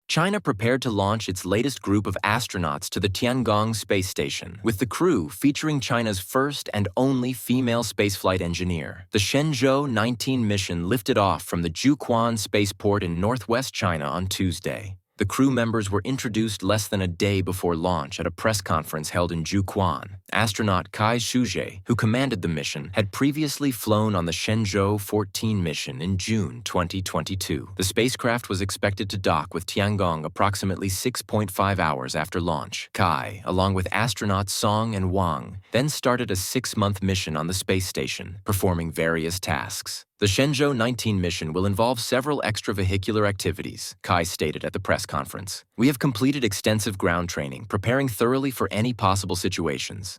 China prepared to launch its latest group of astronauts to the Tiangong space station, with the crew featuring China's first and only female spaceflight engineer. The Shenzhou 19 mission lifted off from the Jiuquan spaceport in northwest China on Tuesday. The crew members were introduced less than a day before launch at a press conference held in Jiuquan. Astronaut Kai Shuzhe, who commanded the mission, had previously flown on the Shenzhou 14 mission in June 2022. The spacecraft was expected to dock with Tiangong approximately 6.5 hours after launch. Kai, along with astronauts Song and Wang, then started a 6-month mission on the space station, performing various tasks. The Shenzhou 19 mission will involve several extravehicular activities, Kai stated at the press conference. We have completed extensive ground training, preparing thoroughly for any possible situations.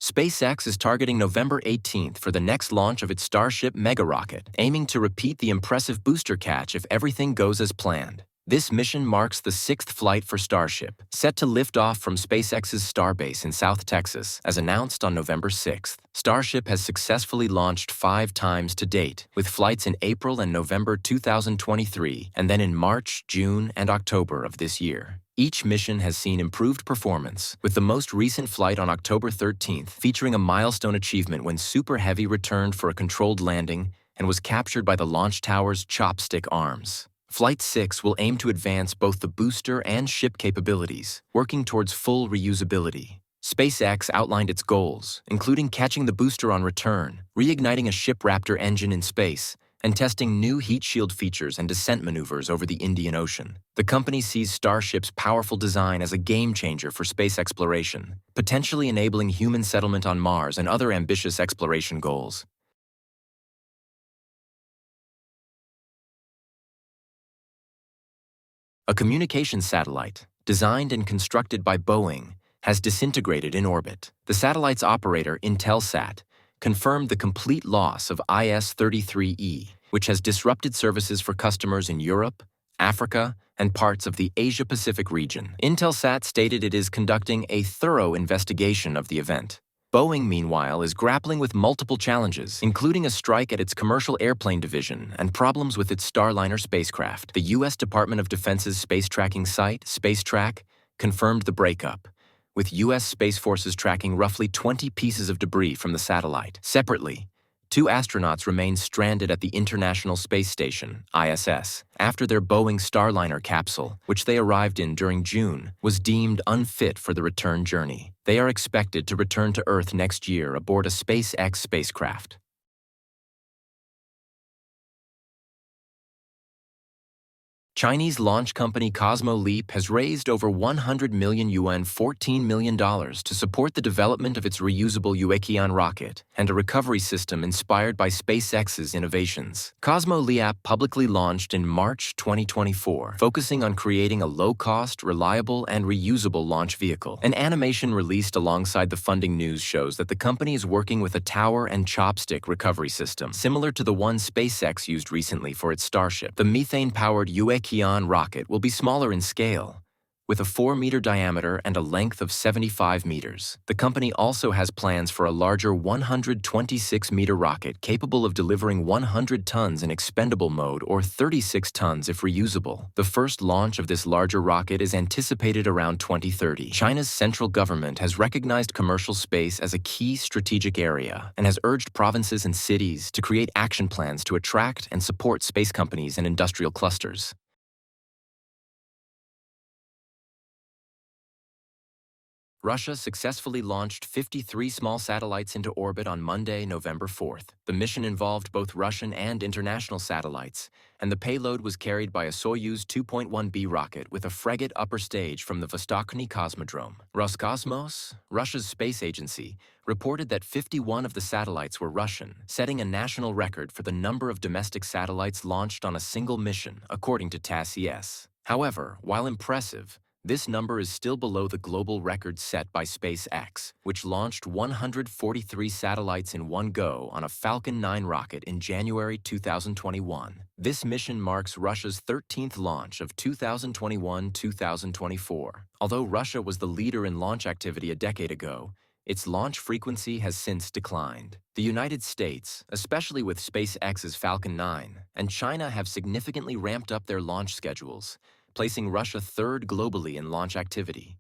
SpaceX is targeting November 18th for the next launch of its Starship mega rocket, aiming to repeat the impressive booster catch if everything goes as planned. This mission marks the 6th flight for Starship, set to lift off from SpaceX's Starbase in South Texas, as announced on November 6th. Starship has successfully launched 5 times to date, with flights in April and November 2023, and then in March, June, and October of this year. Each mission has seen improved performance, with the most recent flight on October 13th featuring a milestone achievement when Super Heavy returned for a controlled landing and was captured by the launch tower's chopstick arms. Flight 6 will aim to advance both the booster and ship capabilities, working towards full reusability. SpaceX outlined its goals, including catching the booster on return, reigniting a ship Raptor engine in space, and testing new heat shield features and descent maneuvers over the Indian Ocean. The company sees Starship's powerful design as a game-changer for space exploration, potentially enabling human settlement on Mars and other ambitious exploration goals. A communications satellite, designed and constructed by Boeing, has disintegrated in orbit. The satellite's operator, Intelsat, confirmed the complete loss of IS-33E, which has disrupted services for customers in Europe, Africa, and parts of the Asia-Pacific region. Intelsat stated it is conducting a thorough investigation of the event. Boeing, meanwhile, is grappling with multiple challenges, including a strike at its commercial airplane division and problems with its Starliner spacecraft. The U.S. Department of Defense's space tracking site, SpaceTrack, confirmed the breakup, with U.S. Space Forces tracking roughly 20 pieces of debris from the satellite. Separately, 2 astronauts remain stranded at the International Space Station, ISS, after their Boeing Starliner capsule, which they arrived in during June, was deemed unfit for the return journey. They are expected to return to Earth next year aboard a SpaceX spacecraft. Chinese launch company CosmoLeap has raised over 100 million yuan $14 million to support the development of its reusable Yueqian rocket and a recovery system inspired by SpaceX's innovations. CosmoLeap publicly launched in March 2024, focusing on creating a low-cost, reliable, and reusable launch vehicle. An animation released alongside the funding news shows that the company is working with a tower and chopstick recovery system, similar to the one SpaceX used recently for its Starship. The methane-powered Yueqian rocket will be smaller in scale, with a 4-meter diameter and a length of 75 meters. The company also has plans for a larger 126-meter rocket capable of delivering 100 tons in expendable mode or 36 tons if reusable. The first launch of this larger rocket is anticipated around 2030. China's central government has recognized commercial space as a key strategic area and has urged provinces and cities to create action plans to attract and support space companies and industrial clusters. Russia successfully launched 53 small satellites into orbit on Monday, November 4th. The mission involved both Russian and international satellites, and the payload was carried by a Soyuz 2.1B rocket with a frigate upper stage from the Vostochny Cosmodrome. Roscosmos, Russia's space agency, reported that 51 of the satellites were Russian, setting a national record for the number of domestic satellites launched on a single mission, according to TASS. However, while impressive, this number is still below the global record set by SpaceX, which launched 143 satellites in one go on a Falcon 9 rocket in January 2021. This mission marks Russia's 13th launch of 2021-2024. Although Russia was the leader in launch activity a decade ago, its launch frequency has since declined. The United States, especially with SpaceX's Falcon 9, and China have significantly ramped up their launch schedules, placing Russia third globally in launch activity.